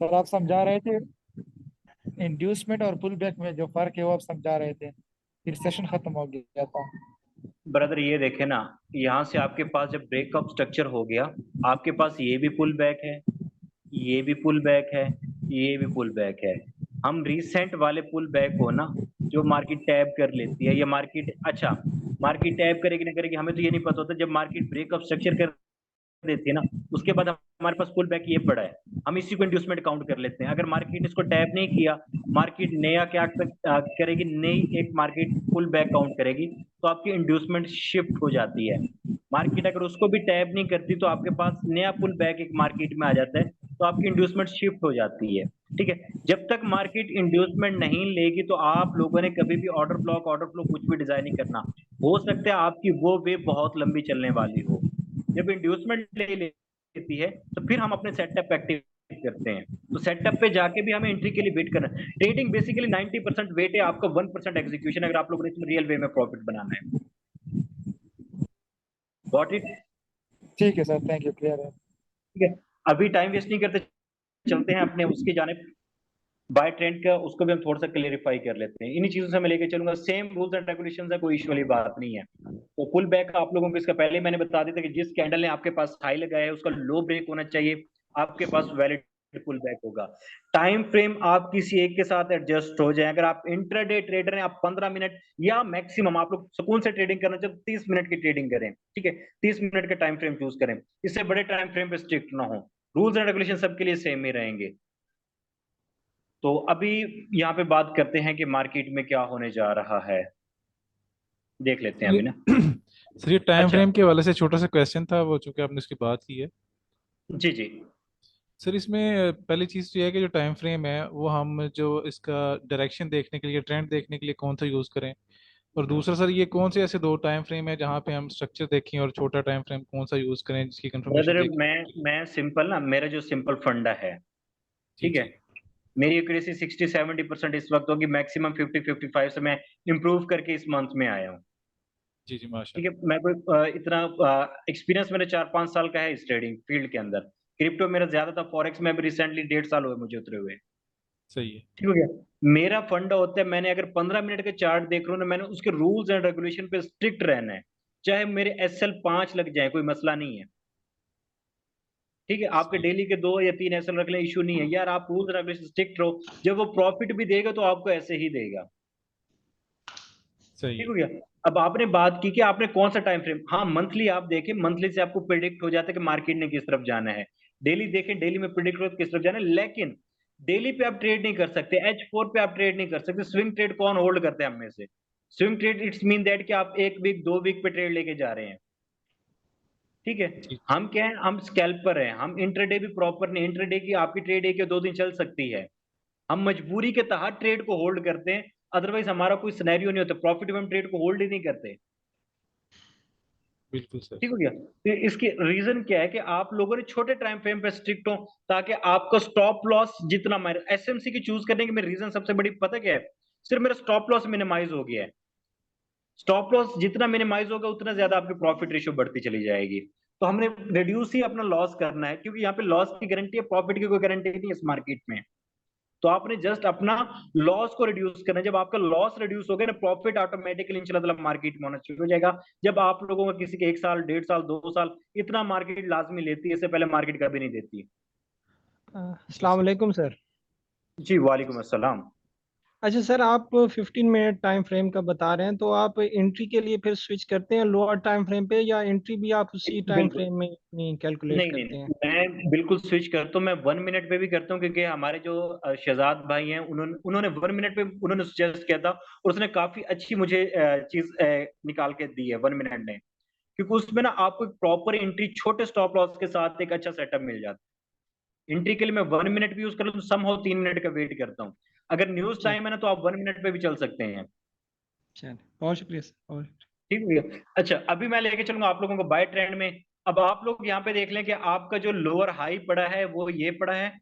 Sir आप समझा रहे थे इंड्यूसमेंट और पुल बैक में जो फर्क है वो आप समझा रहे थे, फिर सेशन खत्म हो गया था। ब्रदर ये देखे ना, यहाँ से आपके पास जब ब्रेकअप स्ट्रक्चर हो गया, आपके पास ये भी पुल बैक है, ये भी पुल बैक है, ये भी पुल बैक है। हम रिसेंट वाले पुल बैक को ना, जो मार्केट टैब कर लेती है, ये मार्केट अच्छा, मार्केट टैब करेगी ना करेगी हमें तो ये नहीं पता होता। जब मार्केट ब्रेकअप स्ट्रक्चर कर देती है ना, उसके बाद हमारे पास पुल बैक ये पड़ा है, हम इसी को इंड्यूसमेंट काउंट कर लेते हैं। अगर मार्केट ने इसको टैप नहीं किया, मार्केट नया क्या करेगी, नई एक मार्केट पुल बैक काउंट करेगी, तो आपकी इंड्यूसमेंट शिफ्ट हो जाती है। मार्केट अगर उसको भी टैप नहीं करती तो आपके पास नया पुल बैक एक मार्केट में आ जाता है, तो आपकी इंड्यूसमेंट शिफ्ट हो जाती है। ठीक है, जब तक मार्केट इंड्यूसमेंट नहीं लेगी तो आप लोगों ने कभी भी ऑर्डर ब्लॉक ऑर्डर फ्लो कुछ भी डिजाइन नहीं करना। हो सकता है आपकी वो वे बहुत लंबी चलने वाली हो। जब इंड्यूसमेंट ले लेती है तो फिर हम अपने सेटअप एक्टिव करते हैं। तो सेटअप पे जाके भी हमें एंट्री के लिए वेट करना है। ट्रेडिंग बेसिकली 90% वेट है, आपका 1% एग्जीक्यूशन, अगर आप लोगों ने इसमें रियल वे में प्रॉफिट बनाना है। Got it? ठीक है सर, थैंक यू, क्लियर है। ठीक है, अभी टाइम वेस्ट नहीं करते, चलते हैं अपने उसके जाने बाय ट्रेंड का, उसको भी हम थोड़ा सा क्लेरिफाई कर लेते हैं। इन्हीं चीजों से मैं लेके चलूंगा, सेम रूल्स एंड रेगुलेशंस है, कोई इशू वाली बात नहीं है। तो पुल बैक आप लोगों को इसका पहले ही मैंने बता दिया था कि जिस कैंडल ने आपके पास हाई लगाया है उसका लो ब्रेक होना चाहिए, आपके पास वैलिड पुल बैक होगा। टाइम फ्रेम आप किसी एक के साथ एडजस्ट हो जाए। अगर आप इंट्राडे ट्रेडर हैं, आप 15 मिनट या मैक्सिमम आप लोग सुकून से ट्रेडिंग करना चाहते 30 मिनट की ट्रेडिंग करें। ठीक है, 30 मिनट का टाइम फ्रेम चूज करें, इससे बड़े टाइम फ्रेम पे स्ट्रिक्ट ना हो। रूल्स एंड रेगुलेशन सबके लिए सेम ही रहेंगे। तो अभी यहाँ पे बात करते हैं कि मार्केट में क्या होने जा रहा है, देख लेते हैं सर ये अभी ना। सर ये टाइम अच्छा, फ्रेम के हवाले से छोटा सा क्वेश्चन था, वो चूंकि आपने इसकी बात की है। जी जी। सर इसमें पहली चीज़ तो ये है कि जो टाइम फ्रेम है वो हम जो इसका डायरेक्शन देखने के लिए, ट्रेंड देखने के लिए कौन सा यूज़ करें। और दूसरा सर, ये कौन से ऐसे दो टाइम फ्रेम है जहाँ पे हम स्ट्रक्चर देखें, और छोटा टाइम फ्रेम कौन सा यूज़ करें जिसकी कंफर्मेशन ब्रदर देखें। मैं सिंपल ना, मेरा जो सिंपल फंडा है, जी ठीक है, जी। मेरी एक्यूरेसी 60-70% इस वक्त होगी, मैक्सिमम 50-55 से मैं इंप्रूव करके इस मंथ में आया हूँ। जी जी ठीक है, माशाल्लाह। मैं कोई इतना एक्सपीरियंस मेरे 4-5 साल का है इस ट्रेडिंग फील्ड के अंदर। क्रिप्टो मेरा ज्यादा था, फॉरेक्स में भी रिसेंटली 1.5 साल हुए मुझे उतरे हुए। सही है। ठीक हो गया। मेरा फंडा होता है, मैंने अगर 15 मिनट के चार्ट देख रहा हूँ ना, मैंने उसके रूल्स एंड रेगुलेशन पे स्ट्रिक्ट रहना है। चाहे मेरे SL 5 लग जाए, कोई मसला नहीं है। ठीक है, आपके सही डेली के 2 या 3 SL रख ले, इशू नहीं है यार, आप रूल्स रेगुलेशन स्ट्रिक्ट रहो। जब वो प्रॉफिट भी देगा तो आपको ऐसे ही देगा। सही ठीक है। हो गया। अब आपने बात की कि आपने कौन सा टाइम फ्रेम, हाँ मंथली आप देखें, मंथली से आपको प्रिडिक्ट हो जाता है कि मार्केट ने किस तरफ जाना है। डेली देखें, डेली में प्रिडिक्ट हो किस तरफ जाना है, लेकिन डेली पे आप ट्रेड नहीं कर सकते, H4 पे आप ट्रेड नहीं कर सकते। स्विंग ट्रेड कौन होल्ड करते हैं हम में से? Swing trade it's mean that कि आप 1 वीक 2 वीक पे ट्रेड लेके जा रहे हैं। ठीक है, ठीक। हम क्या है, हम स्कैल्पर हैं, हम इंटरडे भी प्रॉपर नहीं। इंटरडे की आपकी ट्रेड 1 या 2 दिन चल सकती है, हम मजबूरी के तहत ट्रेड को होल्ड करते हैं। अदरवाइज हमारा कोई सिनेरियो नहीं होता, प्रॉफिट में हम ट्रेड को होल्ड ही नहीं करते। बिल्कुल सर। ठीक हो गया। तो इसकी रीजन क्या है कि आप लोगों ने छोटे टाइम फ्रेम पे स्ट्रिक्ट हो, ताकि आपका स्टॉप लॉस जितना, मेरे SMC की चूज करने की मेरी रीजन सबसे बड़ी पता क्या है, सिर्फ मेरा स्टॉप लॉस मिनिमाइज हो गया है। स्टॉप लॉस जितना मिनिमाइज होगा उतना ज्यादा आपकी प्रॉफिट रेशियो बढ़ती चली जाएगी। तो हमने रिड्यूस ही अपना लॉस करना है, क्योंकि यहाँ पे लॉस की गारंटी है, प्रॉफिट की कोई गारंटी नहीं है इस मार्केट में। तो आपने जस्ट अपना लॉस को रिड्यूस करना है। जब आपका लॉस रिड्यूस हो गया ना, प्रॉफिट ऑटोमेटिकली इंशाल्लाह मार्केट में होना शुरू हो जाएगा। जब आप लोगों का किसी के 1 साल 1.5 साल 2 साल इतना मार्केट लाजमी लेती है, इससे पहले मार्केट कभी नहीं देती। जी अस्सलाम सर। वालेकुम सर। जी वालेकुम अस्सलाम। अच्छा सर, आप 15 मिनट टाइम फ्रेम का बता रहे हैं, तो आप एंट्री के लिए फिर स्विच करते हैं लोअर टाइम फ्रेम पे, या एंट्री भी आप उसी टाइम बिल्कुल, फ्रेम में नहीं कैलकुलेट नहीं नहीं करते हैं? नहीं, मैं बिल्कुल स्विच करता हूँ। मैं 1 मिनट पे भी करता हूँ, क्योंकि हमारे जो शहजाद भाई हैं, उन्होंने उन्होंने 1 मिनट पे उन्होंने सजेस्ट किया था, और उसने काफी अच्छी मुझे चीज निकाल के दी है 1 मिनट ने। क्योंकि उसमें ना आपको एक प्रॉपर एंट्री छोटे स्टॉप लॉस के साथ एक अच्छा सेटअप मिल जाता है। एंट्री के लिए मैं 1 मिनट भी यूज कर लूँ तो समहाउ 3 मिनट का वेट करता हूँ। अगर न्यूज चल टाइम है ना, तो आप 1 मिनट पे भी चल सकते हैं। चल, बहुत शुक्रिया सर। और ठीक है भैया। अच्छा, अभी मैं लेके चलूंगा आप लोगों को बाय ट्रेंड में। अब आप लोग यहाँ पे देख लें कि आपका जो लोअर हाई पड़ा है वो ये पड़ा है,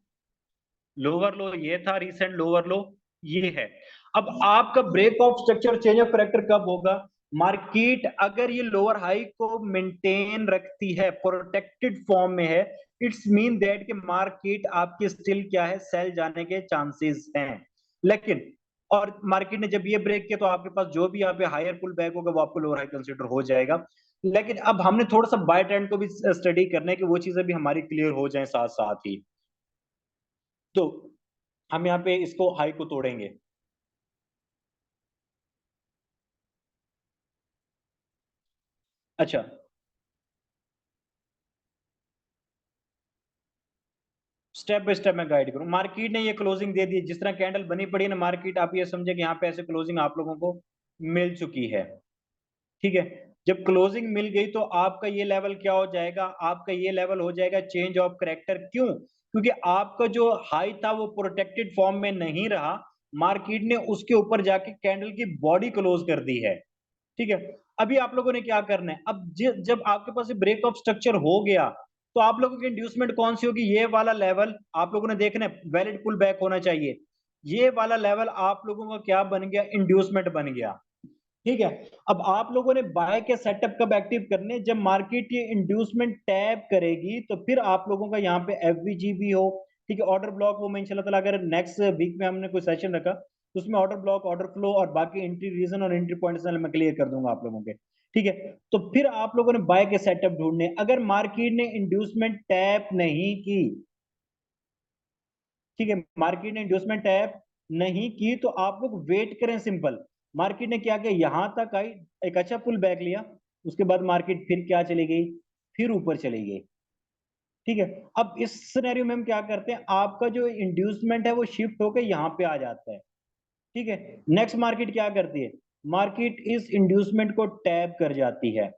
लोअर लो ये था, रिसेंट लोअर लो ये है। अब आपका break of structure change of character कब होगा? मार्केट अगर ये लोअर हाई को मेंटेन रखती है, प्रोटेक्टेड फॉर्म में है, इट्स मीन दैट कि मार्केट आपकी स्टिल क्या है, सेल जाने के चांसेस हैं। लेकिन और मार्केट ने जब ये ब्रेक किया तो आपके पास जो भी यहाँ पे हायर पुल बैक होगा वो आपको लोअर हाई कंसिडर हो जाएगा। लेकिन अब हमने थोड़ा सा बाय ट्रेंड को भी स्टडी करना है कि वो चीजें भी हमारी क्लियर हो जाए साथ साथ ही। तो हम यहाँ पे इसको हाई को तोड़ेंगे। अच्छा, स्टेप बाय स्टेप मैं गाइड करूं। मार्केट ने ये क्लोजिंग दे दी, जिस तरह कैंडल बनी पड़ी है ना मार्केट, आप ये समझे कि यहाँ पे ऐसे क्लोजिंग आप लोगों को मिल चुकी है। ठीक है, जब क्लोजिंग मिल गई तो आपका ये लेवल क्या हो जाएगा, आपका ये लेवल हो जाएगा चेंज ऑफ करेक्टर। क्यों? क्योंकि आपका जो हाई था वो प्रोटेक्टेड फॉर्म में नहीं रहा, मार्केट ने उसके ऊपर जाके कैंडल की बॉडी क्लोज कर दी है। ठीक है, अभी आप लोगों ने क्या करना है, अब जब आपके पास ब्रेक ऑफ स्ट्रक्चर हो गया तो आप लोगों की इंड्यूसमेंट कौन सी होगी, ये वाला लेवल आप लोगों ने देखना है, वैलिड पुल बैक होना चाहिए। ये वाला लेवल आप लोगों का क्या बन गया, इंड्यूसमेंट बन गया। ठीक है, अब आप लोगों ने बाय के सेटअप कब एक्टिव करने, जब मार्केट ये इंड्यूसमेंट टैप करेगी तो फिर आप लोगों का यहाँ पे एफवीजी भी हो। ठीक है, ऑर्डर ब्लॉक वो मैं इंशाल्लाह ताला अगर नेक्स्ट वीक में हमने कोई सेशन रखा तो उसमें ऑर्डर ब्लॉक, ऑर्डर फ्लो और बाकी एंट्री रीजन और एंट्री पॉइंट्स मैं क्लियर कर दूंगा आप लोगों के। ठीक है, तो फिर आप लोगों ने बाय के सेटअप ढूंढने, अगर मार्केट ने इंड्यूसमेंट टैप नहीं की, ठीक है, मार्केट ने इंड्यूसमेंट टैप नहीं की तो आप लोग वेट करें। सिंपल, मार्केट ने क्या किया, यहां तक आई, एक अच्छा पुल बैक लिया, उसके बाद मार्केट फिर क्या चली गई, फिर ऊपर चली गई। ठीक है, अब इस सिनेरियो में हम क्या करते हैं, आपका जो इंड्यूसमेंट है वो शिफ्ट होकर यहाँ पे आ जाता है। ठीक है, नेक्स्ट मार्केट क्या करती है, मार्केट इस इंड्यूसमेंट को टैप कर जाती है।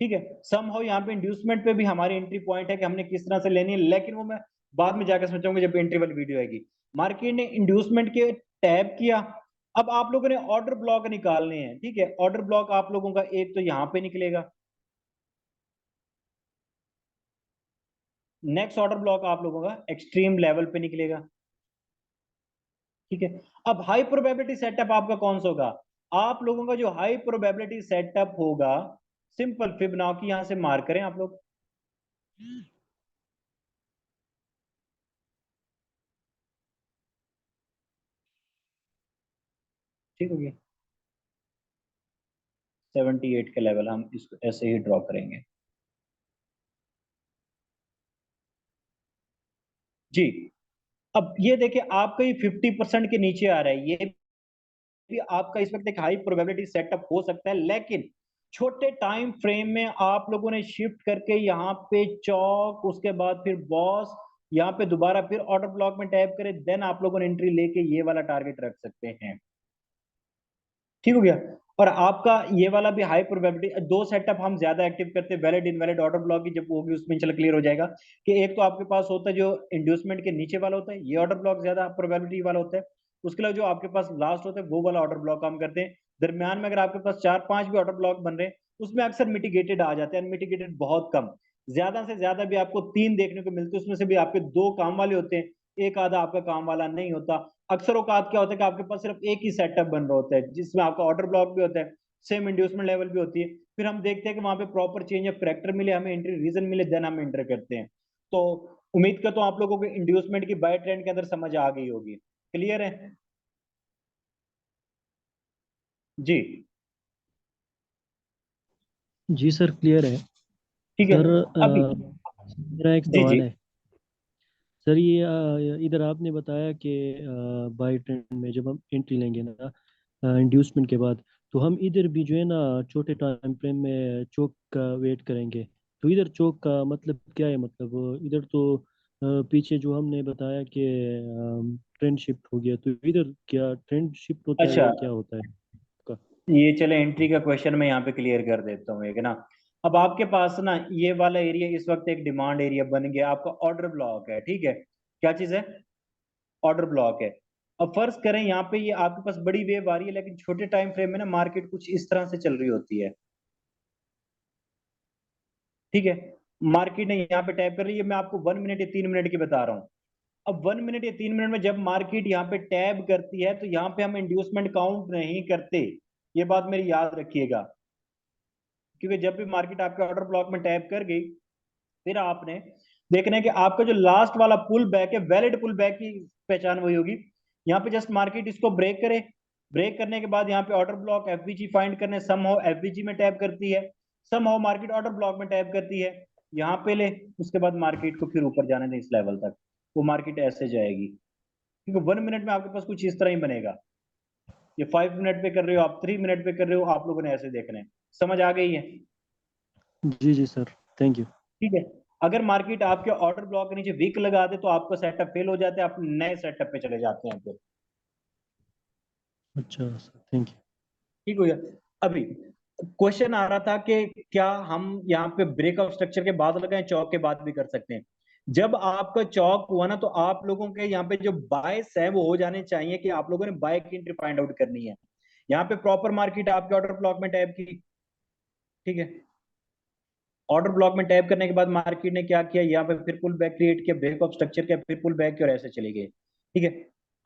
ठीक है, समहाउ यहाँ पे इंड्यूसमेंट पे भी हमारी एंट्री पॉइंट है कि हमने किस तरह से लेनी है, लेकिन वो मैं बाद में जाकर समझाऊंगा जब एंट्री वाली वीडियो आएगी। मार्केट ने इंड्यूसमेंट के टैप किया, अब आप लोगों ने ऑर्डर ब्लॉक निकालने हैं। ठीक है, ऑर्डर ब्लॉक आप लोगों का एक तो यहाँ पे निकलेगा, नेक्स्ट ऑर्डर ब्लॉक आप लोगों का एक्सट्रीम लेवल पे निकलेगा। ठीक है, अब हाई प्रोबेबिलिटी सेटअप आपका कौन सा होगा, आप लोगों का जो हाई प्रोबेबिलिटी सेटअप होगा, सिंपल फिबोनाची यहां से मार्क करें आप लोग। ठीक हो गया, 78 के लेवल हम इसको ऐसे ही ड्रॉ करेंगे। जी, अब ये देखिए आपका ये 50% के नीचे आ रहा है, ये भी आपका इस वक्त एक हाई प्रोबेबिलिटी सेटअप हो सकता है, लेकिन छोटे टाइम फ्रेम में आप लोगों ने शिफ्ट करके यहाँ पे चौक, उसके बाद फिर बॉस, यहाँ पे दोबारा फिर ऑर्डर ब्लॉक में टैप करें, देन आप लोगों ने एंट्री लेके ये वाला टारगेट रख सकते हैं। ठीक हो गया, और आपका ये वाला भी हाई प्रोबेबिलिटी, दो सेटअप हम ज्यादा एक्टिव करते हैं, वैलिड इनवैलिड ऑर्डर ब्लॉक की जब होगी उसमें चलो क्लियर हो जाएगा कि एक तो आपके पास होता है जो इंड्यूसमेंट के नीचे वाला होता है, ये ऑर्डर ब्लॉक ज्यादा प्रोबेबिलिटी वाला होता है। उसके अलावा जो आपके पास लास्ट होता है वो वाला ऑर्डर ब्लॉक हम करते हैं। दरमियान में अगर आपके पास 4-5 भी ऑर्डर ब्लॉक बन रहे हैं उसमें अक्सर मिटिगेटेड आ जाते हैं, अनमिटिगेटेड बहुत कम, ज्यादा से ज्यादा भी आपको 3 देखने को मिलते हैं, उसमें से भी आपके 2 काम वाले होते हैं, एक आधा आपका काम वाला नहीं होता। अक्सर औकात क्या होता है कि आपके पास सिर्फ एक ही सेटअप बन रहा होता है जिसमें आपका ऑर्डर ब्लॉक भी होता है, सेम इंड्यूसमेंट लेवल भी होती है, फिर हम देखते हैं कि वहां पे प्रॉपर चेंज ऑफ करेक्टर मिले, हमें एंट्री रीजन मिले, देन हम एंटर करते हैं। तो उम्मीद करता हूँ आप लोगों को इंड्यूसमेंट की बाय ट्रेंड के अंदर समझ आ गई होगी। क्लियर है? जी, जी सर, क्लियर है। ठीक है। सर अभी मेरा एक जी जी सवाल है। सर ये इधर आपने बताया कि बाय ट्रेंड में जब हम एंट्री लेंगे ना इंड्यूसमेंट के बाद, तो हम इधर भी जो है ना छोटे टाइम फ्रेम में चोक का वेट करेंगे। तो इधर चोक का मतलब क्या है, मतलब इधर तो पीछे जो हमने बताया कि ट्रेंड शिफ्ट हो गया, तो इधर क्या ट्रेंड शिफ्ट होता है अच्छा, या क्या होता है का? ये चले एंट्री का क्वेश्चन मैं यहाँ पे क्लियर कर देता हूँ एक ना। अब आपके पास ना ये वाला एरिया इस वक्त एक डिमांड एरिया बन गया, आपका ऑर्डर ब्लॉक है। ठीक है, क्या चीज है, ऑर्डर ब्लॉक है। अब फर्ज करें यहाँ पे ये आपके पास बड़ी वेव आ रही है, लेकिन छोटे टाइम फ्रेम में ना मार्केट कुछ इस तरह से चल रही होती है। ठीक है, मार्केट ने यहाँ पे टैप कर रही है, मैं आपको 1 मिनट या 3 मिनट की बता रहा हूँ। अब 1 मिनट या 3 मिनट में जब मार्केट यहाँ पे टैब करती है तो यहाँ पे हम इंड्यूसमेंट काउंट नहीं करते, ये बात मेरी याद रखिएगा। क्योंकि जब भी मार्केट आपके ऑर्डर ब्लॉक में टैप कर गई, फिर आपने देखना है कि आपका जो लास्ट वाला पुल बैक है, वैलिड पुल बैक की पहचान वही होगी। यहाँ पे जस्ट मार्केट इसको ब्रेक करे, ब्रेक करने के बाद यहाँ पे ऑर्डर ब्लॉक एफवीजी फाइंड करने, समहाउ एफवीजी में टैप करती है, समहाउ मार्केट ऑर्डर ब्लॉक में टैप करती है, यहाँ पे ले, उसके बाद मार्केट को फिर ऊपर जाने दें इस लेवल तक, वो मार्केट ऐसे जाएगी। क्योंकि 1 मिनट में आपके पास कुछ इस तरह ही बनेगा। ये 5 मिनट पे कर रहे हो आप, 3 मिनट पे कर रहे हो, आप लोगों ने ऐसे देखना है। समझ आ गई है? जी जी सर, थैंक यू। ठीक है। अगर मार्केट आपके ऑर्डर ब्लॉक के नीचे वीक लगा दे तो आपका सेटअप फेल हो जाता है, आप नए सेटअप पे चले जाते हैं फिर। अच्छा सर, थैंक यू। ठीक हो गया। अभी क्वेश्चन आ रहा था कि क्या हम यहाँ पे ब्रेकआउट स्ट्रक्चर के बाद लगाएं, चौक के बाद भी कर सकते हैं। जब आपका चौक हुआ ना, तो आप लोगों के यहाँ पे जो बायस है वो हो जाने चाहिए कि आप लोगों ने बाय की एंट्री फाइंड आउट करनी है। यहाँ पे प्रॉपर मार्केट आपके ऑर्डर ब्लॉक में टैप की, ठीक है। ऑर्डर ब्लॉक में टैप करने के बाद मार्केट ने क्या किया, यहाँ पे फिर पुल बैक क्रिएट किया, ब्रेकआउट स्ट्रक्चर किया, फिर पुल बैक किया और ऐसे चले गए, ठीक है।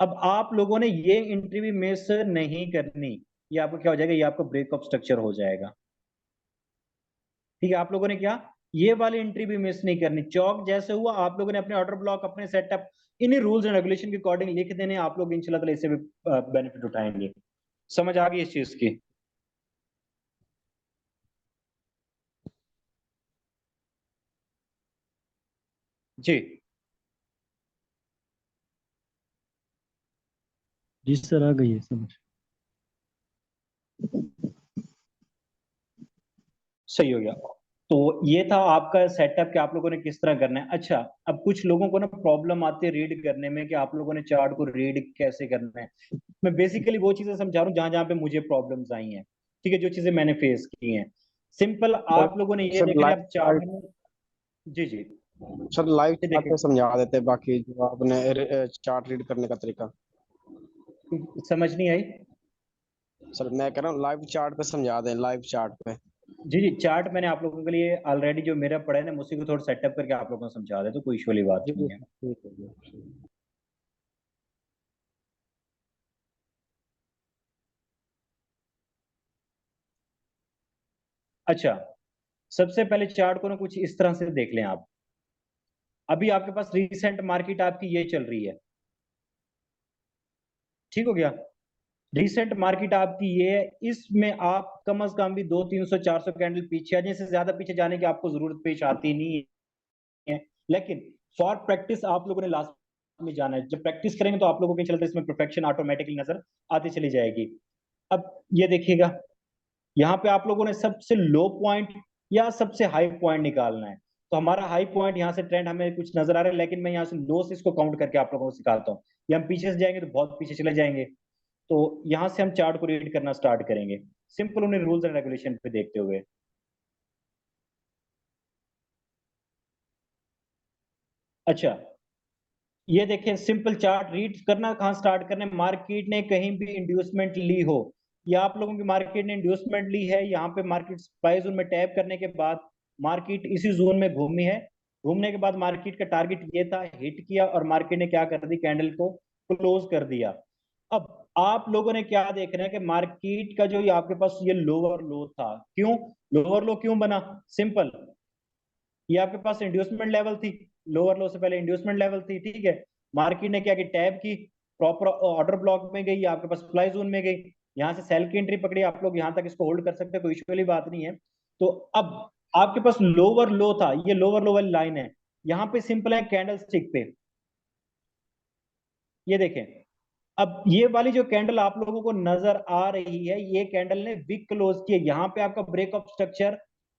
अब आप लोगों ने ये एंट्री भी मिस नहीं करनी, ये आपको क्या हो जाएगा, ये आपको ब्रेकअप स्ट्रक्चर हो जाएगा, ठीक है। आप लोगों ने क्या, ये वाली एंट्री भी मिस नहीं करनी। चौक जैसे हुआ, आप लोगों ने अपने ऑर्डर ब्लॉक, अपने सेटअप इन्हीं रूल्स एंड रेगुलेशन के अकॉर्डिंग लिख देने, आप लोग इंशाल्लाह ताला इससे भी बेनिफिट उठाएंगे। समझ आ गई इस चीज की? जी जी सर, आ गई है समझ। सही हो गया। तो ये था आपका सेटअप कि आप लोगों ने किस तरह करना है। अच्छा, अब कुछ लोगों को ना प्रॉब्लम आती है रीड करने में कि आप लोगों ने चार्ट को रीड कैसे करना है। मैं बेसिकली वो चीजें समझा रहा हूँ जहां जहां पे मुझे प्रॉब्लम्स आई हैं, ठीक है, जो चीजें मैंने फेस की हैं। सिंपल, सर आप लोगों ने ये सर देखना है, लाइव आप चार्ट में, जी जी, सर लाइव ये चार्ट देखें, पे समझा देते, बाकी जो आपने चार्ट रीड करने का तरीका। समझ नहीं आई? सर मैं कह रहा हूँ लाइव चार्ट पे समझा दें, लाइव चार्ट पे। जी जी, चार्ट मैंने आप लोगों के लिए ऑलरेडी जो मेरा पढ़ा है ना, उसी को थोड़ा सेटअप करके आप लोगों को समझा दे, तो कोई इशू वाली बात जी जी नहीं है। ठीक है जी। अच्छा, सबसे पहले चार्ट को ना कुछ इस तरह से देख लें आप। अभी आपके पास रीसेंट मार्केट आपकी ये चल रही है, ठीक हो गया। रिसेंट मार्केट आपकी ये है, इसमें आप कम से कम भी 200, 300, 400 कैंडल पीछे आ जाए, इससे ज्यादा पीछे जाने की आपको जरूरत पेश आती नहीं है। लेकिन फॉर प्रैक्टिस आप लोगों ने लास्ट में जाना है। जब प्रैक्टिस करेंगे तो आप लोगों के चलते इसमें परफेक्शन ऑटोमेटिकली नजर आती चली जाएगी। अब ये देखिएगा, यहाँ पे आप लोगों ने सबसे लो पॉइंट या सबसे हाई पॉइंट निकालना है। तो हमारा हाई पॉइंट यहाँ से ट्रेंड हमें कुछ नजर आ रहा है, लेकिन मैं यहाँ से लो से इसको काउंट करके आप लोगों को सिखाता हूँ। ये हम पीछे से जाएंगे तो बहुत पीछे चले जाएंगे। तो यहां से हम चार्ट को रीड करना स्टार्ट करेंगे, सिंपल उन्हें रूल्स एंड रेगुलेशन पे देखते हुए। अच्छा, ये देखें, सिंपल चार्ट रीड करना कहाँ स्टार्ट करना है, मार्केट ने कहीं भी इंड्यूसमेंट ली हो, या आप लोगों की मार्केट ने इंड्यूसमेंट ली है, यहाँ पे मार्केट सप्लाई जोन में टैप करने के बाद मार्केट इसी जोन में घूमी है, घूमने के बाद मार्केट का टारगेट ये था, हिट किया और मार्केट ने क्या कर दी, कैंडल को क्लोज कर दिया। अब आप लोगों ने क्या देखना है कि मार्केट का जो ये आपके पास ये लोअर लो था, क्यों लोअर लो क्यों बना, सिंपल, ये आपके पास इंड्यूसमेंट लेवल थी, लोअर लो से पहले इंड्यूसमेंट लेवल थी, ठीक है। मार्केट ने क्या कि टैब की, प्रॉपर ऑर्डर ब्लॉक में गई, आपके पास सप्लाई जोन में गई, यहां से सेल की एंट्री पकड़ी, आप लोग यहां तक इसको होल्ड कर सकते हैं, कोई इशू वाली बात नहीं है। तो अब आपके पास लोअर लो था, ये लोअर लो वाली लाइन है, यहाँ पे सिंपल है कैंडल स्टिक पे, ये देखें। अब ये वाली जो कैंडल आप लोगों को नजर आ रही है, ये कैंडल ने विक क्लोज किया, यहाँ पे आपका ब्रेकअप स्ट्रक्चर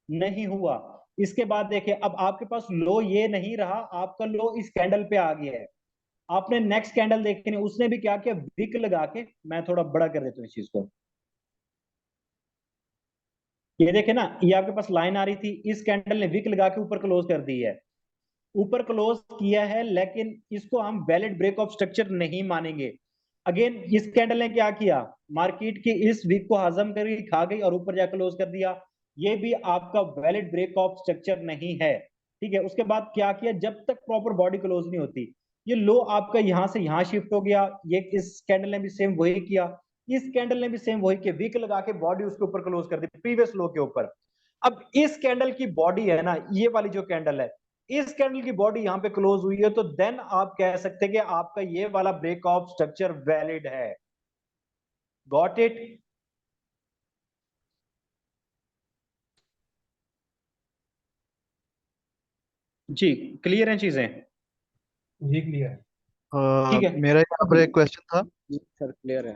नहीं हुआ। इसके बाद देखिए, अब आपके पास लो ये नहीं रहा, आपका लो इस कैंडल पे आ गया है। आपने नेक्स्ट कैंडल देखनी, उसने भी क्या किया, विक लगा के, मैं थोड़ा बड़ा कर देता हूँ इस चीज को, ये देखे ना, ये आपके पास लाइन आ रही थी, इस कैंडल ने विक लगा के ऊपर क्लोज कर दी है, ऊपर क्लोज किया है, लेकिन इसको हम वैलिड ब्रेक ऑफ स्ट्रक्चर नहीं मानेंगे। अगेन इस कैंडल ने क्या किया, मार्केट की इस वीक को हजम करके खा गई और ऊपर जाकर क्लोज कर दिया, ये भी आपका वैलिड ब्रेक ऑफ स्ट्रक्चर नहीं है, ठीक है। उसके बाद क्या किया, जब तक प्रॉपर बॉडी क्लोज नहीं होती, ये लो आपका यहां से यहां शिफ्ट हो गया, ये इस कैंडल ने भी सेम वही किया, इस कैंडल ने भी सेम वही किया, वीक लगा के बॉडी उसके ऊपर क्लोज कर दी, प्रीवियस लो के ऊपर। अब इस कैंडल की बॉडी है ना, ये वाली जो कैंडल है, इस कैंडल की बॉडी यहां पे क्लोज हुई है, तो देन आप कह सकते हैं कि आपका ये वाला ब्रेक ऑफ स्ट्रक्चर वैलिड है। Got it? जी, क्लियर है चीजें? जी क्लियर। ठीक है। मेरा यहाँ पर एक क्वेश्चन था। सर क्लियर है।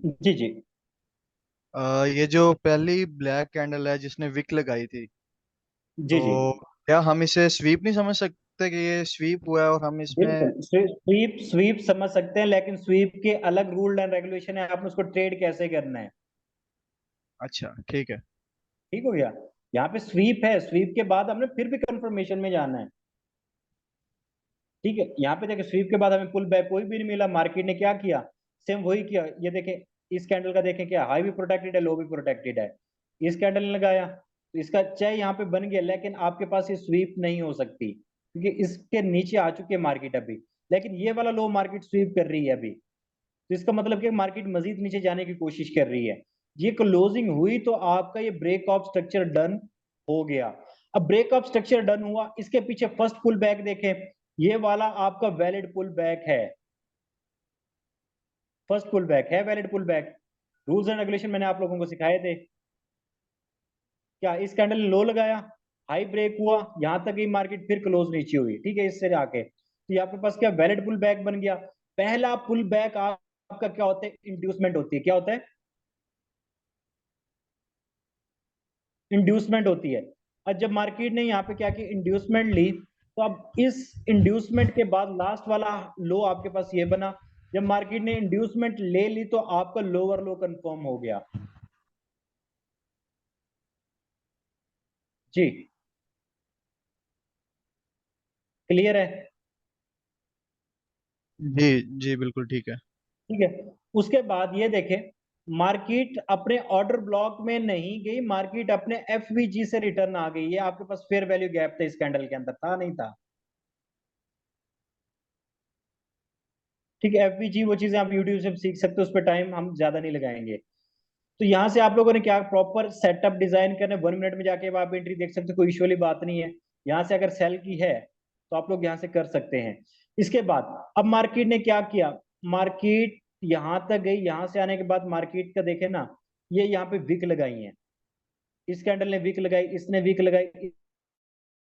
जी जी। ये जो पहली ब्लैक कैंडल है जिसने विक लगाई थी, जी जी, तो क्या हम इसे स्वीप नहीं समझ सकते कि ये स्वीप हुआ है और हम इसमें? बिल्कुल स्वीप स्वीप समझ सकते हैं, लेकिन स्वीप के अलग रूल एंड रेगुलेशन है, आपने उसको ट्रेड कैसे करना है। अच्छा ठीक है। ठीक हो गया। यहाँ पे स्वीप है, स्वीप के बाद हमने फिर भी कंफर्मेशन में जाना है। ठीक है, यहाँ पे देखें स्वीप के बाद हमें पुल बैक कोई भी नहीं मिला, मार्केट ने क्या किया, सेम वही किया। ये देखें, इस कैंडल का देखें, क्या हाई भी प्रोटेक्टेड है, लो भी प्रोटेक्टेड है। इस कैंडल ने लगाया तो इसका चाहे यहाँ पे बन गया, लेकिन आपके पास ये स्वीप नहीं हो सकती क्योंकि इसके नीचे आ चुकी है मार्केट अभी। लेकिन ये वाला लो मार्केट स्वीप कर रही है अभी, तो इसका मतलब कि मार्केट मजीद नीचे जाने की कोशिश कर रही है। ये क्लोजिंग हुई तो आपका ये ब्रेक ऑफ स्ट्रक्चर डन हो गया। अब ब्रेक ऑफ स्ट्रक्चर डन हुआ, इसके पीछे फर्स्ट पुल बैक देखें, ये वाला आपका वैलिड पुल बैक है। फर्स्ट पुल बैक है valid pull back. Rules and regulation मैंने आप लोगों को सिखाए थे। क्या इस कैंडल ने लो लगाया, हाई ब्रेक हुआ, यहां तक ही मार्केट फिर क्लोज नीचे हुई, ठीक है, इससे आके तो आपके पास क्या वैलिड पुल बैक बन गया। पहला पुल बैक आपका क्या होता है, इंड्यूसमेंट होती है। क्या होता है? इंड्यूसमेंट होती है। और जब मार्केट ने यहाँ पे क्या की, इंड्यूसमेंट ली, तो अब इस इंड्यूसमेंट के बाद लास्ट वाला लो आपके पास ये बना। जब मार्केट ने इंड्यूसमेंट ले ली तो आपका लोअर लो कंफर्म हो गया। जी, क्लियर है? जी जी बिल्कुल ठीक है। ठीक है। उसके बाद ये देखें, मार्केट अपने ऑर्डर ब्लॉक में नहीं गई, मार्केट अपने एफवीजी से रिटर्न आ गई। ये आपके पास फेयर वैल्यू गैप था इस कैंडल के अंदर, था नहीं था? ठीक है, एफवीजी वो चीजें आप यूट्यूब से सीख सकते हो, उस पर टाइम हम ज्यादा नहीं लगाएंगे। तो यहाँ से आप लोगों ने क्या प्रॉपर सेटअप डिजाइन करना है, 1 मिनट में जाके आप एंट्री देख सकते हो, कोई इशू वाली बात नहीं है। यहाँ से अगर सेल की है तो आप लोग यहाँ से कर सकते हैं। इसके बाद अब मार्केट ने क्या किया, मार्केट यहाँ तक गई, यहाँ से आने के बाद मार्केट का देखे ना, ये यहाँ पे विक लगाई है। इस कैंडल ने विक लगाई, इसने विक लगाई,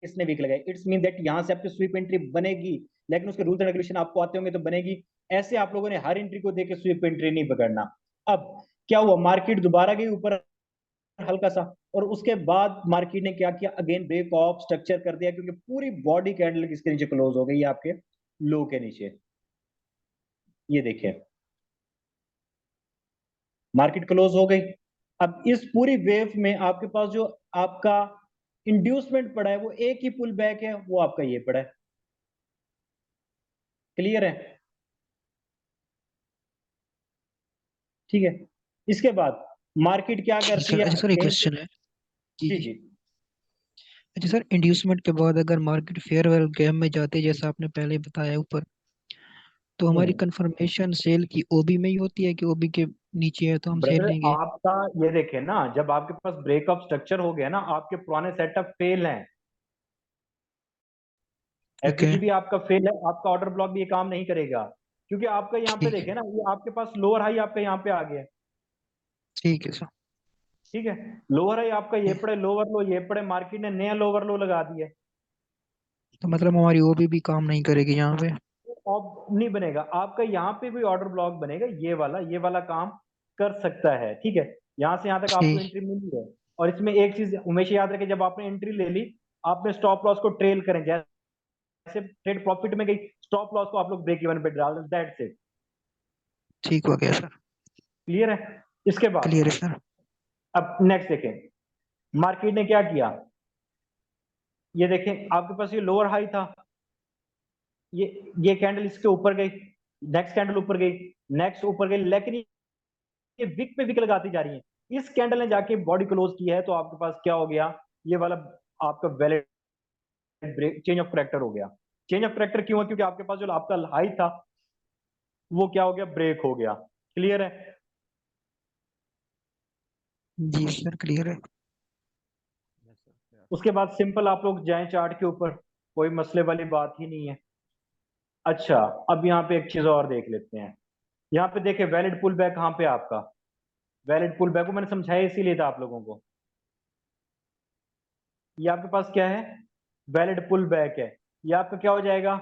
इसने विक लगाई। इट्स मीन दैट यहाँ से आपकी स्वीप एंट्री बनेगी, लेकिन उसके रूल्स एंड रेगुलेशन आपको आते होंगे तो बनेगी। ऐसे आप लोगों ने हर एंट्री को देके स्वीप एंट्री नहीं पकड़ना। अब क्या हुआ, मार्केट दोबारा गई ऊपर हल्का सा, और उसके बाद मार्केट ने क्या किया, अगेन ब्रेक ऑफ स्ट्रक्चर कर दिया, क्योंकि पूरी बॉडी कैंडल किसके नीचे क्लोज हो गई, आपके लो के नीचे। ये देखिए, मार्केट क्लोज हो गई। अब इस पूरी वेव में आपके पास जो आपका इंड्यूसमेंट पड़ा है वो एक ही पुल बैक है, वो आपका ये पड़ा है। क्लियर है? ठीक है। इसके बाद मार्केट क्या जी करती सर, है, अच्छा सर एक अगेन से। क्वेश्चन है। जी जी जी। जी। अच्छा सर, इंड्यूसमेंट के बाद अगर मार्केट फेयरवेल गेम में जाते है, जैसा आपने पहले बताया ऊपर, तो हमारी हम्म। कंफर्मेशन सेल की ओबी में ही होती है कि ओबी के नीचे है तो हम सेल ब्रदर लेंगे? आपका ये देखे ना, जब आपके पास ब्रेकअप स्ट्रक्चर हो गया ना, आपके पुराने सेटअप फेल हैं, ठीक है। एफवीजी भी आपका फेल है, आपका ऑर्डर ब्लॉक भी ये काम नहीं करेगा, क्योंकि आपका यहाँ पे ठीक है। देखे ना, ये आपके पास लोअर हाई आपका यहाँ पे आ गया। ठीक है सर। ठीक है, लोअर हाई आपका ये ठीक। पड़े, लोअर लो ये पड़े, मार्केट ने नया लोअर लो लगा दिया। तो मतलब हमारी ओबी भी काम नहीं करेगी यहाँ पे? अब नहीं बनेगा आपका, यहाँ पे भी ऑर्डर ब्लॉक बनेगा, ये वाला काम कर सकता है। ठीक है, यहाँ से यहाँ तक आपको ठीक। एंट्री मिली है। और इसमें एक चीज हमेशा याद रखें, जब आपने एंट्री ले ली, आपने स्टॉप लॉस को ट्रेल करें। जैसे ट्रेड प्रॉफिट में गई, स्टॉप लॉस को आप लोग ब्रेक इवन पे डाल दें, दैट्स इट। ठीक हो गया सर। क्लियर है? इसके बाद क्लियर है सर। अब नेक्स्ट देखें, मार्केट ने क्या किया, ये देखें आपके पास ये लोअर हाई था, ये कैंडल इसके ऊपर गई, नेक्स्ट कैंडल ऊपर गई, नेक्स्ट ऊपर गई, लेकिन ये विक पे विक लगाती जा रही है। इस कैंडल ने जाके बॉडी क्लोज की है, तो आपके पास क्या हो गया, ये वाला आपका valid break, change of character हो गया। चेंज ऑफ करेक्टर क्यों है, क्योंकि आपके पास जो आपका हाई था वो क्या हो गया, ब्रेक हो गया। क्लियर है? जी सर क्लियर है। उसके बाद सिंपल आप लोग जाएं चार्ट के ऊपर, कोई मसले वाली बात ही नहीं है। अच्छा, अब यहाँ पे एक चीज और देख लेते हैं। यहाँ पे देखे वैलिड पुल बैक कहाँ पे है आपका। वैलिड पुल बैक को मैंने समझाया इसीलिए था आप लोगों को। ये आपके पास क्या है, वैलिड पुल बैक है। ये आपका क्या हो जाएगा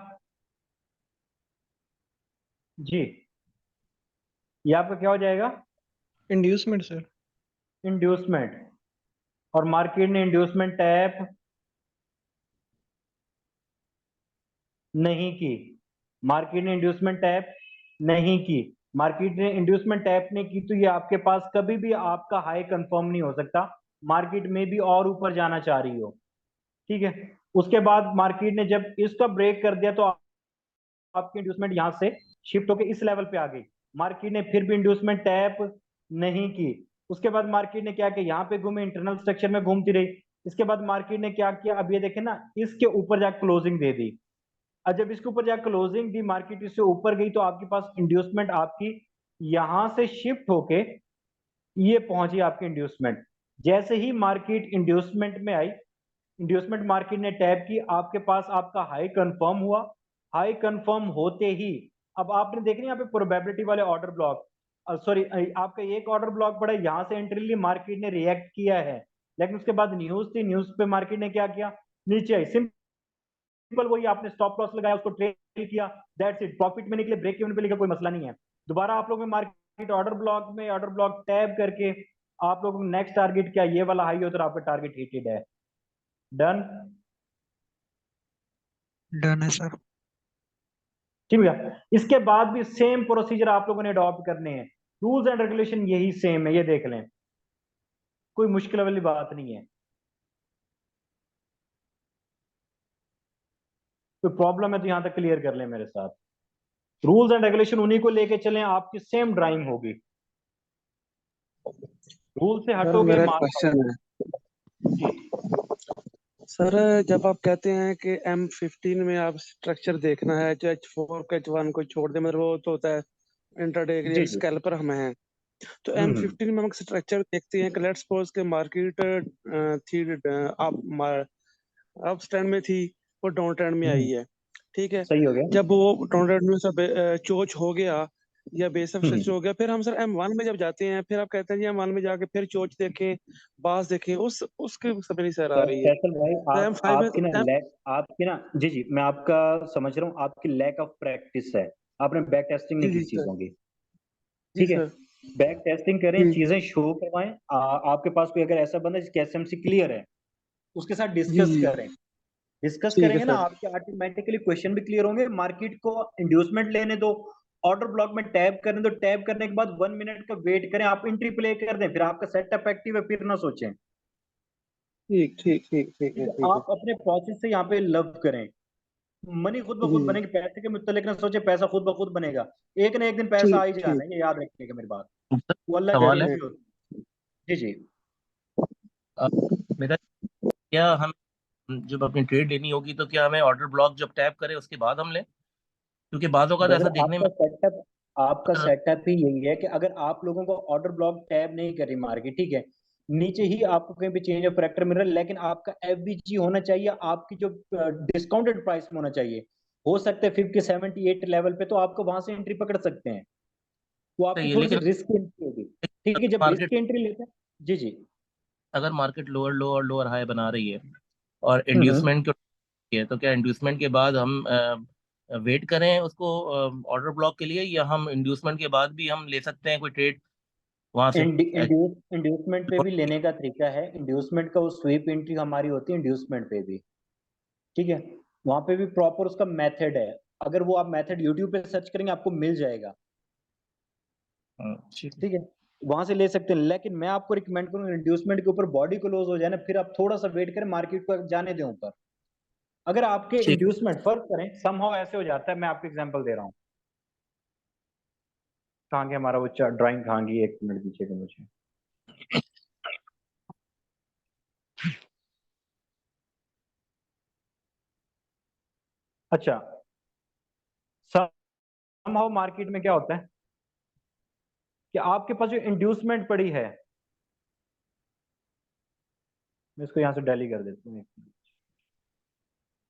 जी, ये आपका क्या हो जाएगा, इंड्यूसमेंट सर। इंड्यूसमेंट। और मार्केट ने इंड्यूसमेंट टैप नहीं की, मार्केट ने इंड्यूसमेंट टैप नहीं की, मार्केट ने इंड्यूसमेंट टैप नहीं की, तो ये आपके पास कभी भी आपका हाई कंफर्म नहीं हो सकता, मार्केट में भी और ऊपर जाना चाह रही हो। ठीक है, उसके बाद मार्केट ने जब इसका ब्रेक कर दिया तो आपकी इंड्यूसमेंट यहां से शिफ्ट होकर इस लेवल पे आ गई, मार्केट ने फिर भी इंड्यूसमेंट टैप नहीं की। उसके बाद मार्केट ने क्या किया, यहाँ पे घूमे, इंटरनल स्ट्रक्चर में घूमती रही। इसके बाद मार्केट ने क्या किया, अब ये देखे ना, इसके ऊपर जाकर क्लोजिंग दे दी। अब जब इसके ऊपर जाकर क्लोजिंग दी, मार्केट इससे ऊपर गई, तो आपके पास इंड्यूसमेंट आपकी यहां से शिफ्ट होके ये पहुंची आपकी इंड्यूसमेंट। जैसे ही मार्केट इंड्यूसमेंट में आई, इंड्यूसमेंट मार्केट ने टैप की, आपके पास आपका हाई कंफर्म हुआ। हाई कंफर्म होते ही अब आपने देखनी यहाँ पे प्रोबेबिलिटी वाले ऑर्डर ब्लॉक, सॉरी, आपका एक ऑर्डर ब्लॉक पड़ा, यहां से एंट्री ली, मार्केट ने रिएक्ट किया है, लेकिन उसके बाद न्यूज थी, न्यूज पे मार्केट ने क्या किया, नीचे आई। सिंपल वही, आपने स्टॉप लॉस लगाया, उसको ट्रेल किया, दैट्स इट, प्रॉफिट में निकले, ब्रेक इवन पे निकले, कोई मसला नहीं है। दोबारा आप लोग में मार्केट ऑर्डर ब्लॉक में ऑर्डर ब्लॉक टैप करके आप लोगों को नेक्स्ट टारगेट क्या, ये वाला हाई हो तो आपका टारगेट हिटेड है। डन, डन है सर। ठीक है। इसके बाद भी सेम प्रोसीजर आप लोगों ने अडॉप्ट करने हैं, रूल्स एंड रेगुलेशन यही सेम है, ये देख लें, कोई मुश्किल वाली बात नहीं है। कोई प्रॉब्लम है तो यहां तक क्लियर कर लें मेरे साथ। रूल्स एंड रेगुलेशन उन्हीं को लेके चलें, आपकी सेम ड्राइंग होगी। रूल से सर हटोगे मेरा मार्क क्वेश्चन है जी। सर, जब आप कहते हैं कि M15 में आप स्ट्रक्चर देखना है, जो H4 को H1 को छोड़ दे, मतलब वो तो होता है इंट्राडे के लिए जी जी। स्कैल्पर हम हैं, तो हम्म। M15 में हम स्ट्रक्चर देखते हैं कि लेट्स सपोज के मार्केट थी अप ट्रेंड में थी, वो डाउन ट्रेंड में आई हम्म, है, ठीक है। सही हो गया। जब वो डाउन ट्रेंड में सब चोच हो गया या बेस ऑफ हम्म। स्ट्रक्चर हो गया, फिर हम सर M1 में जब जाते हैं, फिर आप कहते हैं जी M1 में जाके फिर चोच देखें, बास देखें, उस उसके सब नहीं सर आ रही है। फैसल भाई, तो आप M5 में आपकी ना लैक, आपकी ना, जी जी, मैं आपका समझ रहा हूँ, आपकी लैक ऑफ प्रैक्टिस है, आपने बैक टेस्टिंग जी नहीं जी की सर। चीजों की। जी ठीक है, सर। बैक टेस्टिंग करें, हम्म। चीजें शो करवाएं। आपके पास कोई अगर ऐसा बंदा जिसकी एसएमसी क्लियर है, उसके साथ जी डिस्कस जी। करें। डिस्कस ठीक है करेंगे ना, सर। आपके ऑटोमेटिकली क्वेश्चन भी क्लियर होंगे। मार्केट को इंड्यूसमेंट लेने दो, ऑर्डर ब्लॉक में टैप करने दो, टैप करने के बाद 1 मिनट का वेट करें, आप एंट्री प्ले कर दें, फिर आपका सेटअप एक्टिव है, फिर ना सोचें। ठीक ठीक ठीक ठीक ठीक है, है, ठीक है। आप अपने प्रोसेस से यहाँ पे लव करें। मनी खुद ब खुद जी। बनेगी, पैसे के मुतलिक ना सोचे, पैसा खुद ब खुद बनेगा। एक ना एक दिन पैसा आ ठीक ही जाना ठीक। है, ये याद रखिएगा मेरी बात। सर, वो अल्लाह की सवाल है। मर्जी होती है। जी जी। अ, मेरा क्या हम जब अपनी ट्रेड लेनी होगी तो क्या हमें ऑर्डर ब्लॉक जब टैप करें उसके बाद हम लें, क्योंकि बाद होगा तो ब्रदर, ऐसा देखने में आपका अगर सेटअप ही यही है कि अगर आप लोगों को ऑर्डर ब्लॉक टैब नहीं करी मार्केट, ठीक है, नीचे ही आपको कहीं भी चेंज ऑफ करेक्टर मिल रहा है, लेकिन आपका एफबीजी होना चाहिए, आपकी जो डिस्काउंटेड प्राइस में होना चाहिए। हो सकता है 50 78 लेवल पे, तो आपको वहां से एंट्री पकड़ सकते हैं। वो आपकी सही है, थोड़ी सी लेकिन रिस्क एंट्री होगी। ठीक है, जब रिस्क मार्केट एंट्री लेते हैं। जी जी। अगर मार्केट लोअर लो और लोअर हाई बना रही है और हम्म। इंड्यूसमेंट है, तो क्या इंड्यूसमेंट के बाद हम वेट करें उसको ऑर्डर ब्लॉक के लिए, या हम इंड्यूसमेंट के बाद भी हम ले सकते हैं कोई ट्रेड वहां से? इंड्यूसमेंट पे भी लेने का तरीका है, इंड्यूसमेंट का वो स्वीप एंट्री हमारी होती है इंड्यूसमेंट पे भी। ठीक है, वहां पे भी प्रॉपर उसका मेथड है। अगर वो आप मेथड यूट्यूब पे सर्च करेंगे आपको मिल जाएगा। ठीक है। ठीक है, वहां से ले सकते हैं, लेकिन मैं आपको रिकमेंड करूंगा इंड्यूसमेंट के ऊपर बॉडी क्लोज हो जाए ना, फिर आप थोड़ा सा वेट करें, मार्केट को जाने दें ऊपर। अगर आपके ठीक। इंड्यूसमेंट फर्क करें, समहाउ ऐसे हो जाता है, मैं आपको एग्जांपल दे रहा हूँ। कहाँ गया हमारा वो ड्राइंग, कहाँ गई, एक मिनट दीजिएगा मुझे। अच्छा, समहाउ मार्केट में क्या होता है कि आपके पास जो इंड्यूसमेंट पड़ी है, मैं इसको यहाँ से डेली कर देता हूँ।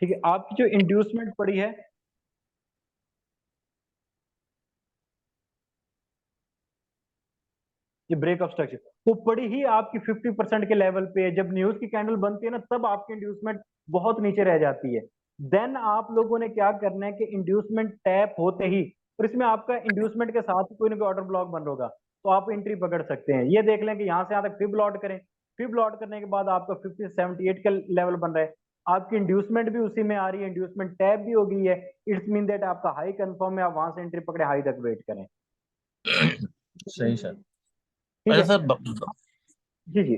ठीक है, आपकी जो इंड्यूसमेंट पड़ी है, ये ब्रेकअप स्ट्रक्चर तो पड़ी ही आपकी 50% के लेवल पे है। जब न्यूज की कैंडल बनती है ना, तब आपकी इंड्यूसमेंट बहुत नीचे रह जाती है। देन आप लोगों ने क्या करना है कि इंड्यूसमेंट टैप होते ही, और इसमें आपका इंड्यूसमेंट के साथ कोई ना कोई ऑर्डर ब्लॉक बन होगा, तो आप एंट्री पकड़ सकते हैं। ये देख लें कि यहाँ से यहाँ तक फिब लॉट करें, फिब लॉट करने के बाद आपका 50-78 का लेवल बन रहा है, आपकी इंड्यूसमेंट भी उसी में आ रही है, इंड्यूसमेंट टैप भी हो गई है, इट्स मीन दैट आपका हाई कंफर्म है, आप वहां से एंट्री पकड़े, हाई तक वेट करें। सही सर। ठीक अच्छा है सर, जी जी।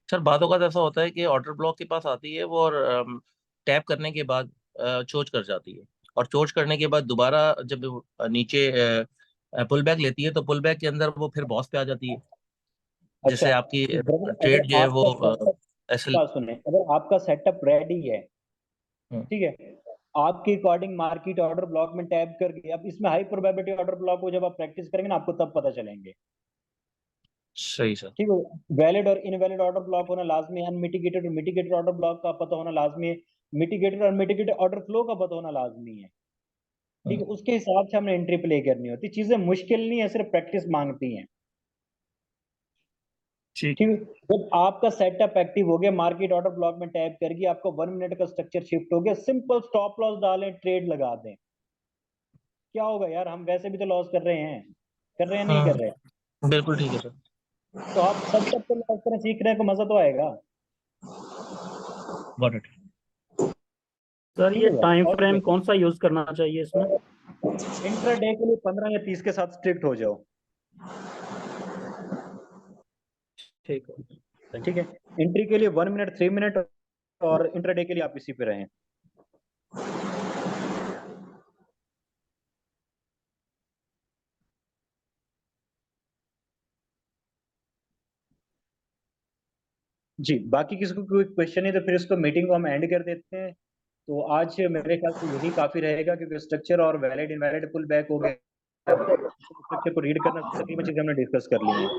सर बातों का ऐसा होता है कि ऑर्डर ब्लॉक के पास आती है वो, और टैप करने के बाद चोज कर जाती है, और चोज करने के बाद दोबारा जब नीचे पुल बैक लेती है, तो पुल बैक के अंदर वो फिर बॉस पे आ जाती है, अच्छा जैसे आपकी ब्रदर, ट्रेड अगर जो है वो आपका सेटअप, ऐसे। बात सुने, अगर आपका सेटअप रेडी है, हम्म, ठीक है, आपके अकॉर्डिंग मार्केट ऑर्डर ब्लॉक में टैप कर गई, अब इसमें हाई प्रोबेबिलिटी ऑर्डर ब्लॉक को जब आप प्रैक्टिस करेंगे ना, आपको तब पता चलेंगे। सही सर। ठीक है, वैलिड और इनवैलिड ऑर्डर ब्लॉक होना लाजमी है, अनमिटिगेटेड और मिटिगेटेड ऑर्डर ब्लॉक का पता होना लाजमी है, मिटिगेटेड और मिटिगेटेड ऑर्डर फ्लो का पता होना लाजमी है। ठीक है, उसके हिसाब से हमने एंट्री प्ले करनी होती। चीजें मुश्किल नहीं है, सिर्फ प्रैक्टिस मांगती हैं। ठीक। ठीक है, जब आपका सेटअप एक्टिव हो गया, मार्केट ऑर्डर ब्लॉक में टैप करके आपका 1 मिनट का स्ट्रक्चर शिफ्ट हो गया, सिंपल स्टॉप लॉस डालें, ट्रेड लगा दें। क्या होगा यार, हम वैसे भी तो लॉस कर रहे हैं, कर रहे हैं नहीं हाँ कर रहे, बिल्कुल ठीक है सर। तो आप सेटअप पे लॉस करें, सीखने को मजा तो आएगा। Got it. सर ठीक ये है यार, टाइम और फ्रेम कौन सा यूज करना चाहिए इसमें? इंट्राडे के लिए 15 या 30 के साथ स्ट्रिक्ट हो जाओ। ठीक है, ठीक है, एंट्री के लिए 1 मिनट, 3 मिनट, और इंट्राडे के लिए आप इसी पे रहें। जी, बाकी किसी को कोई क्वेश्चन है तो फिर इसको मीटिंग को हम एंड कर देते हैं। तो आज मेरे ख्याल से यही काफी रहेगा, क्योंकि स्ट्रक्चर और वैलिड इनवैलिड पुल बैक हो गया, स्ट्रक्चर को रीड करना, तकरीबन चीजें हमने डिस्कस कर ली हैं।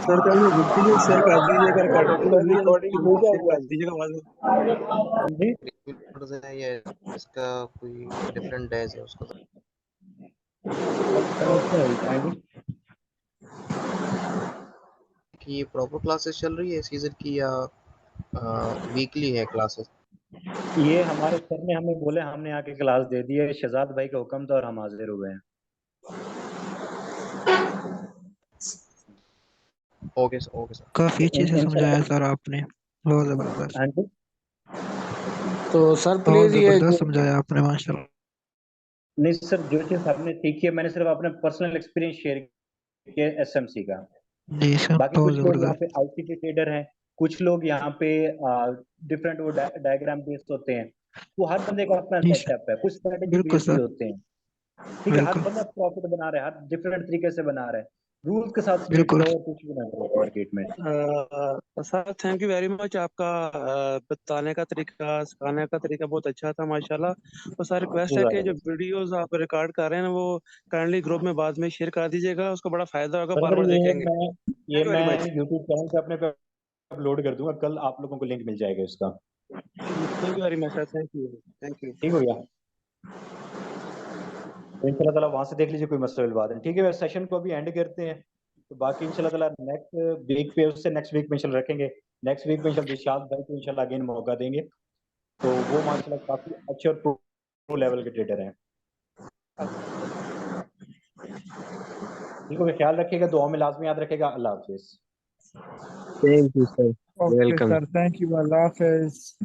सर का ये वीडियो शेयर कर दीजिएगा, रिकॉर्डिंग शेयर कर दीजिएगा बाद में। जी या इसका कोई डिफरेंट डेज है उसका? कि ये प्रॉपर क्लासेस चल रही है सीजन की या वीकली है क्लासेस? ये हमारे सर ने हमें बोले, हमने आके क्लास दे दी है, शहजाद भाई का हुक्म था और हम हाजिर हुए हैं। Okay sir, okay sir. काफी अच्छे से समझाया सर आपने, बहुत जबरदस्त। हाँ जी, तो सर बहुत प्लीज ये जबरदस्त समझाया आपने, माशाल्लाह। नहीं सर, जो चीज हमने सीखी है, मैंने सिर्फ अपने पर्सनल एक्सपीरियंस शेयर किया एसएमसी का। जी सर, बाकी बहुत कुछ लोग यहाँ पे जबरदस्त। आईसीटी ट्रेडर हैं, कुछ लोग यहाँ पे डिफरेंट वो डायग्राम बेस्ड होते हैं। वो हर बंदे का अपना जी सर, सेटअप है, कुछ स्ट्रेटेजी बिल्कुल बेस्ड भी सर, होते हैं। ठीक है, हर बिल्कुल बंदा प्रॉफिट बना रहा है, हर डिफरेंट तरीके से बना रहा है। रूल्स के साथ स्ट्रिक्ट बिल्कुल। रहो, कुछ भी ना करो मार्केट में। Sir thank you very much, आपका बताने का तरीका, सिखाने का तरीका बहुत अच्छा था माशाल्लाह। तो सर रिक्वेस्ट है कि जो वीडियोस आप रिकॉर्ड कर रहे हैं वो काइंडली ग्रुप में बाद में शेयर कर दीजिएगा, उसको बड़ा फायदा होगा, बार बार देखेंगे। ये थैंक यू मैं वेरी मच। यूट्यूब चैनल पे अपने पे अपलोड कर दूंगा, कल आप लोगों को लिंक मिल जाएगा इसका। Thank you very much sir, thank you, thank you. ठीक हो गया, तो इंशाल्लाह ताला वहां से देख लीजिए, कोई मसला बात है। ठीक है, सेशन को अभी एंड करते हैं, तो बाकी इंशाल्लाह ताला नेक्स्ट वीक पे, उससे नेक्स्ट वीक में इंशाल्लाह रखेंगे। नेक्स्ट वीक में इंशाल्लाह दिलशाद भाई को इंशाल्लाह अगेन मौका देंगे, तो वो माशाल्लाह काफी अच्छे और प्रो लेवल के ट्रेडर हैं। ठीक है, ख्याल रखिएगा, दुआ में लाजमी याद रखिएगा। अल्लाह हाफिज। Thank you sir, okay welcome. Sir, thank you, अल्लाह हाफिज।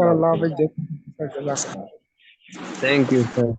अल्लाह हाफिज। Thank you sir.